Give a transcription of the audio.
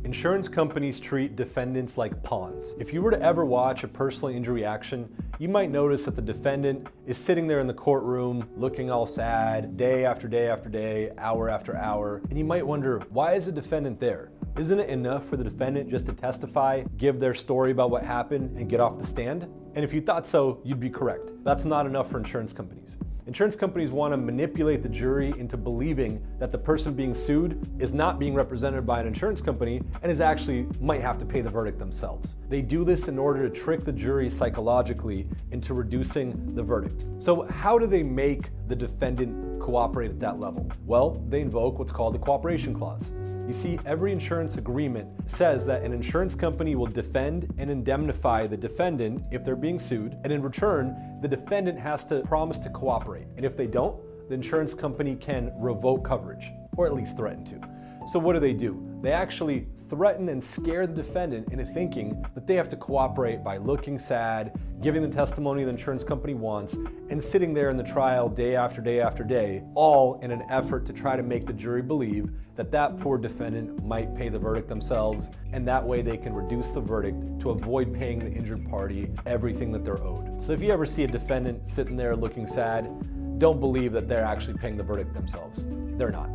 Insurance companies treat defendants like pawns. If you were to ever watch a personal injury action, you might notice that the defendant is sitting there in the courtroom looking all sad, day after day after day, hour after hour, and you might wonder, why is the defendant there? Isn't it enough for the defendant just to testify, give their story about what happened, and get off the stand? And if you thought so, you'd be correct. That's not enough for insurance companies. Insurance companies want to manipulate the jury into believing that the person being sued is not being represented by an insurance company and is actually might have to pay the verdict themselves. They do this in order to trick the jury psychologically into reducing the verdict. So how do they make the defendant cooperate at that level? Well, they invoke what's called the cooperation clause. You see, every insurance agreement says that an insurance company will defend and indemnify the defendant if they're being sued, and in return, the defendant has to promise to cooperate. And if they don't, the insurance company can revoke coverage, or at least threaten to. So what do? They actually threaten and scare the defendant into thinking that they have to cooperate by looking sad, giving the testimony the insurance company wants, and sitting there in the trial day after day after day, all in an effort to try to make the jury believe that that poor defendant might pay the verdict themselves, and that way they can reduce the verdict to avoid paying the injured party everything that they're owed. So if you ever see a defendant sitting there looking sad, don't believe that they're actually paying the verdict themselves. They're not.